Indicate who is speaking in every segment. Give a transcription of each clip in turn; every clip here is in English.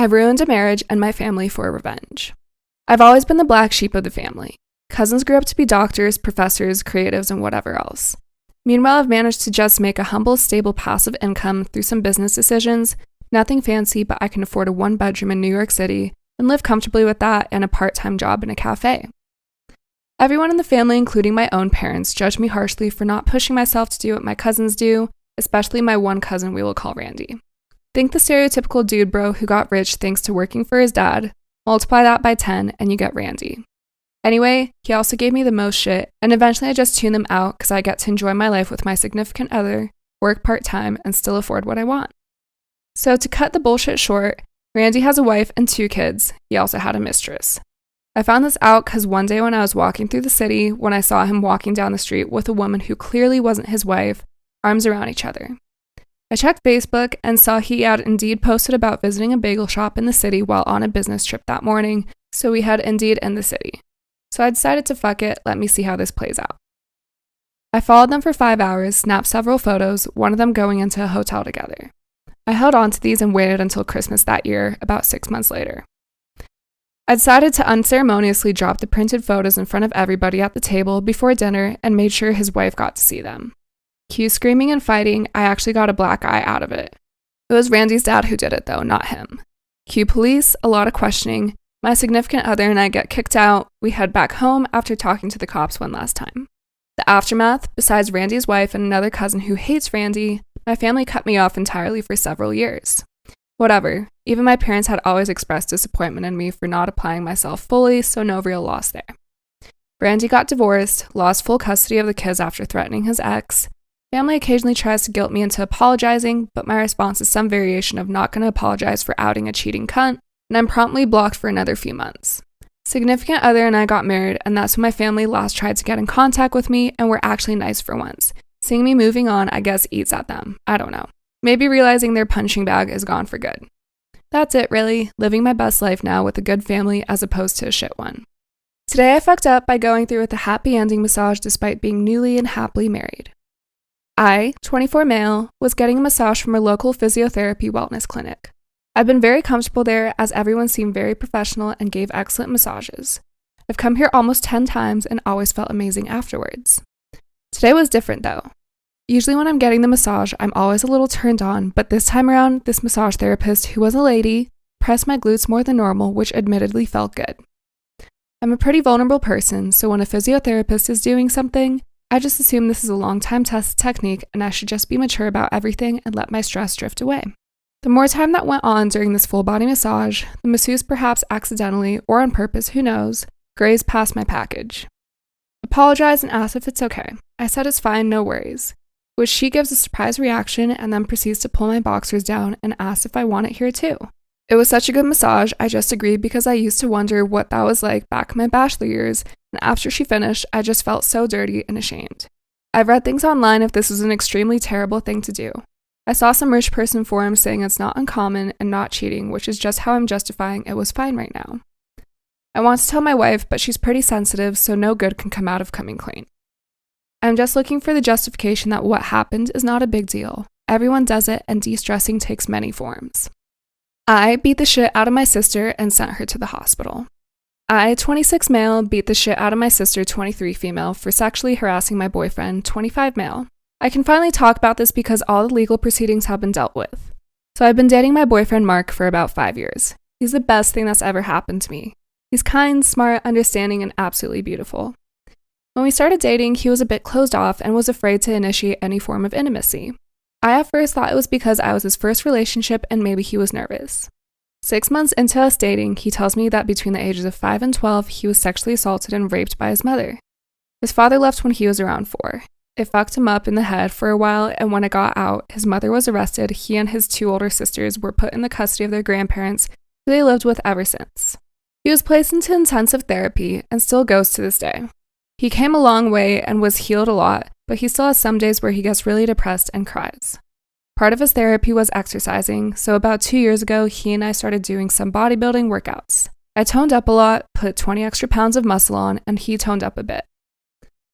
Speaker 1: I ruined a marriage and my family for revenge. I've always been the black sheep of the family. Cousins grew up to be doctors, professors, creatives, and whatever else. Meanwhile, I've managed to just make a humble, stable, passive income through some business decisions. Nothing fancy, but I can afford a 1-bedroom in New York City and live comfortably with that and a part-time job in a cafe. Everyone in the family, including my own parents, judge me harshly for not pushing myself to do what my cousins do, especially my one cousin we will call Randy. Think the stereotypical dude bro who got rich thanks to working for his dad, multiply that by 10, and you get Randy. Anyway, he also gave me the most shit, and eventually I just tune them out because I get to enjoy my life with my significant other, work part-time, and still afford what I want. So to cut the bullshit short, Randy has a wife and 2 kids. He also had a mistress. I found this out because one day when I was walking through the city, when I saw him walking down the street with a woman who clearly wasn't his wife, arms around each other. I checked Facebook and saw he had indeed posted about visiting a bagel shop in the city while on a business trip that morning, so we had Indeed in the city. So I decided to fuck it, let me see how this plays out. I followed them for 5 hours, snapped several photos, one of them going into a hotel together. I held on to these and waited until Christmas that year, about 6 months later. I decided to unceremoniously drop the printed photos in front of everybody at the table before dinner and made sure his wife got to see them. Cue screaming and fighting, I actually got a black eye out of it. It was Randy's dad who did it though, not him. Cue police, a lot of questioning. My significant other and I get kicked out. We head back home after talking to the cops one last time. The aftermath, besides Randy's wife and another cousin who hates Randy, my family cut me off entirely for several years. Whatever, even my parents had always expressed disappointment in me for not applying myself fully, so no real loss there. Randy got divorced, lost full custody of the kids after threatening his ex. Family occasionally tries to guilt me into apologizing, but my response is some variation of not gonna apologize for outing a cheating cunt, and I'm promptly blocked for another few months. Significant other and I got married, and that's when my family last tried to get in contact with me and were actually nice for once. Seeing me moving on, I guess, eats at them. I don't know. Maybe realizing their punching bag is gone for good. That's it, really. Living my best life now with a good family as opposed to a shit one. Today I fucked up by going through with a happy ending massage despite being newly and happily married. I, 24 male, was getting a massage from a local physiotherapy wellness clinic. I've been very comfortable there as everyone seemed very professional and gave excellent massages. I've come here almost 10 times and always felt amazing afterwards. Today was different though. Usually when I'm getting the massage, I'm always a little turned on, but this time around, this massage therapist, who was a lady, pressed my glutes more than normal, which admittedly felt good. I'm a pretty vulnerable person, so when a physiotherapist is doing something, I just assume this is a long-time tested technique and I should just be mature about everything and let my stress drift away. The more time that went on during this full-body massage, the masseuse perhaps accidentally, or on purpose, who knows, grazed past my package. Apologized and asked if it's okay. I said it's fine, no worries. Which she gives a surprised reaction and then proceeds to pull my boxers down and asks if I want it here too. It was such a good massage, I just agreed because I used to wonder what that was like back in my bachelor years, and after she finished, I just felt so dirty and ashamed. I've read things online if this was an extremely terrible thing to do. I saw some rich person forums saying it's not uncommon and not cheating, which is just how I'm justifying it was fine right now. I want to tell my wife, but she's pretty sensitive, so no good can come out of coming clean. I'm just looking for the justification that what happened is not a big deal. Everyone does it, and de-stressing takes many forms. I beat the shit out of my sister and sent her to the hospital. I, 26 male, beat the shit out of my sister, 23 female, for sexually harassing my boyfriend, 25 male. I can finally talk about this because all the legal proceedings have been dealt with. So I've been dating my boyfriend Mark for about 5 years. He's the best thing that's ever happened to me. He's kind, smart, understanding, and absolutely beautiful. When we started dating, he was a bit closed off and was afraid to initiate any form of intimacy. I at first thought it was because I was his first relationship and maybe he was nervous. 6 months into us dating, he tells me that between the ages of 5 and 12, he was sexually assaulted and raped by his mother. His father left when he was around 4. It fucked him up in the head for a while, and when it got out, his mother was arrested. He and his 2 older sisters were put in the custody of their grandparents, who they lived with ever since. He was placed into intensive therapy and still goes to this day. He came a long way and was healed a lot, but he still has some days where he gets really depressed and cries. Part of his therapy was exercising, so about 2 years ago, he and I started doing some bodybuilding workouts. I toned up a lot, put 20 extra pounds of muscle on, and he toned up a bit.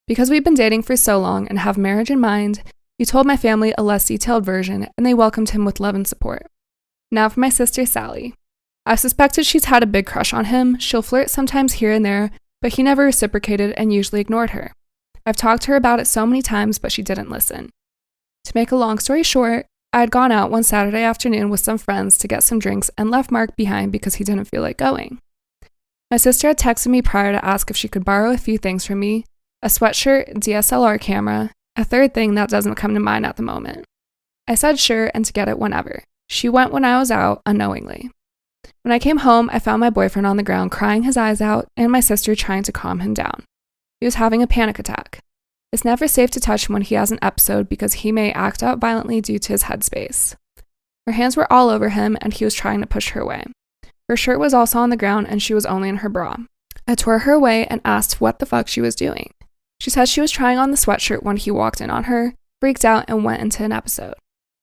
Speaker 1: Because we've been dating for so long and have marriage in mind, he told my family a less detailed version, and they welcomed him with love and support. Now for my sister, Sally. I suspected she's had a big crush on him. She'll flirt sometimes here and there, but he never reciprocated and usually ignored her. I've talked to her about it so many times, but she didn't listen. To make a long story short, I had gone out one Saturday afternoon with some friends to get some drinks and left Mark behind because he didn't feel like going. My sister had texted me prior to ask if she could borrow a few things from me: a sweatshirt, DSLR camera, a third thing that doesn't come to mind at the moment. I said sure and to get it whenever. She went when I was out, unknowingly. When I came home, I found my boyfriend on the ground crying his eyes out and my sister trying to calm him down. He was having a panic attack. It's never safe to touch him when he has an episode because he may act out violently due to his headspace. Her hands were all over him and he was trying to push her away. Her shirt was also on the ground and she was only in her bra. I tore her away and asked what the fuck she was doing. She said she was trying on the sweatshirt when he walked in on her, freaked out, and went into an episode.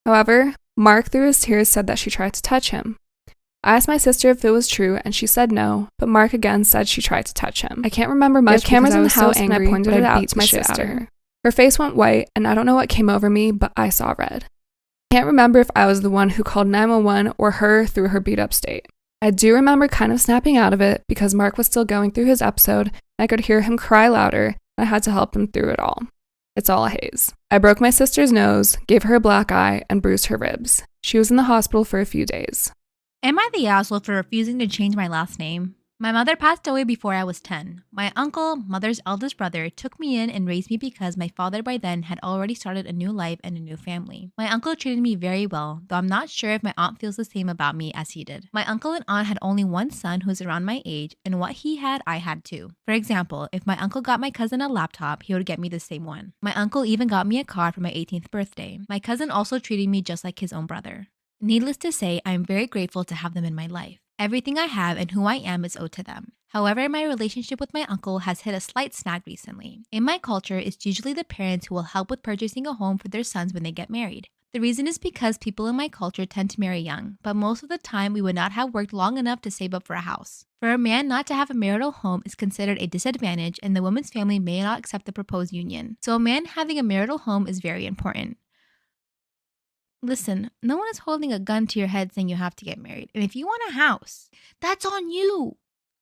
Speaker 1: However, Mark, through his tears, said that she tried to touch him. I asked my sister if it was true, and she said no, but Mark again said she tried to touch him. I can't remember much because I was so angry, and I pointed it out to my sister. Her face went white, and I don't know what came over me, but I saw red. I can't remember if I was the one who called 911 or her through her beat-up state. I do remember kind of snapping out of it because Mark was still going through his episode, and I could hear him cry louder, and I had to help him through it all. It's all a haze. I broke my sister's nose, gave her a black eye, and bruised her ribs. She was in the hospital for a few days.
Speaker 2: Am I the asshole for refusing to change my last name? My mother passed away before I was 10. My uncle, mother's eldest brother, took me in and raised me because my father by then had already started a new life and a new family. My uncle treated me very well, though I'm not sure if my aunt feels the same about me as he did. My uncle and aunt had only one son who's around my age, and what he had, I had too. For example, if my uncle got my cousin a laptop, he would get me the same one. My uncle even got me a car for my 18th birthday. My cousin also treated me just like his own brother. Needless to say, I am very grateful to have them in my life. Everything I have and who I am is owed to them. However, my relationship with my uncle has hit a slight snag recently. In my culture, it's usually the parents who will help with purchasing a home for their sons when they get married. The reason is because people in my culture tend to marry young, but most of the time we would not have worked long enough to save up for a house. For a man not to have a marital home is considered a disadvantage, and the woman's family may not accept the proposed union. So a man having a marital home is very important. Listen, no one is holding a gun to your head saying you have to get married. And if you want a house, that's on you.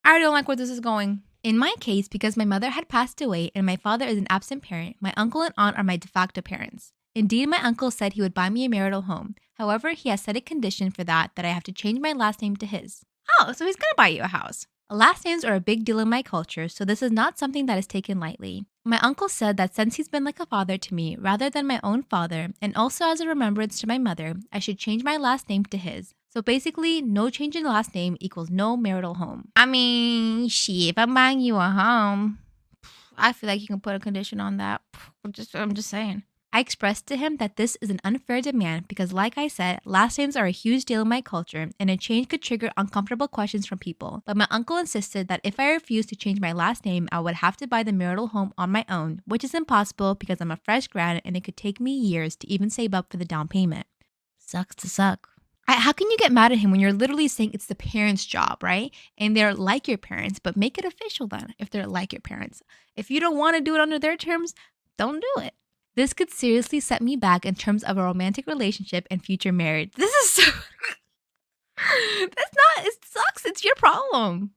Speaker 2: I don't like where this is going. In my case, because my mother had passed away and my father is an absent parent, my uncle and aunt are my de facto parents. Indeed, my uncle said he would buy me a marital home. However, he has set a condition for that I have to change my last name to his. Oh, so he's gonna buy you a house. Last names are a big deal in my culture, so this is not something that is taken lightly. My uncle said that since he's been like a father to me rather than my own father, and also as a remembrance to my mother, I should change my last name to his. So basically, no change in last name equals no marital home. I mean, shit, if I'm buying you a home, I feel like you can put a condition on that. I'm just saying. I expressed to him that this is an unfair demand because, like I said, last names are a huge deal in my culture and a change could trigger uncomfortable questions from people. But my uncle insisted that if I refused to change my last name, I would have to buy the marital home on my own, which is impossible because I'm a fresh grad and it could take me years to even save up for the down payment. Sucks to suck. How can you get mad at him when you're literally saying it's the parents' job, right? And they're like your parents, but make it official then if they're like your parents. If you don't want to do it under their terms, don't do it. This could seriously set me back in terms of a romantic relationship and future marriage. This is so... it sucks. It's your problem.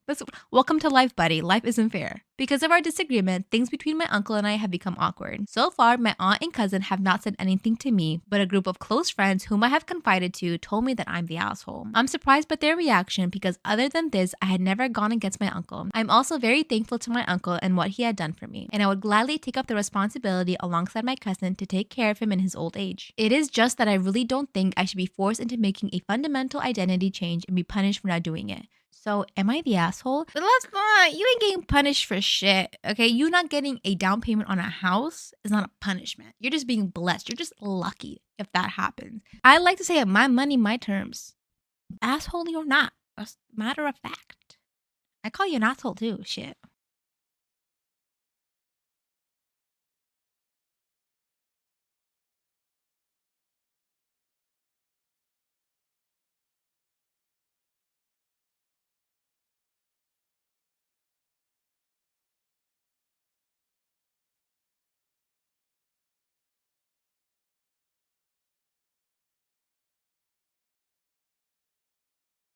Speaker 2: Welcome to life, buddy. Life isn't fair. Because of our disagreement, things between my uncle and I have become awkward. So far, my aunt and cousin have not said anything to me, but a group of close friends whom I have confided to told me that I'm the asshole. I'm surprised by their reaction because other than this, I had never gone against my uncle. I'm also very thankful to my uncle and what he had done for me, and I would gladly take up the responsibility alongside my cousin to take care of him in his old age. It is just that I really don't think I should be forced into making a fundamental identity change and be punished for not doing it. So, am I the asshole? But let's not. You ain't getting punished for shit, okay? You not getting a down payment on a house is not a punishment. You're just being blessed. You're just lucky if that happens. I like to say my money, my terms. Asshole or not. That's a matter of fact. I call you an asshole too, shit.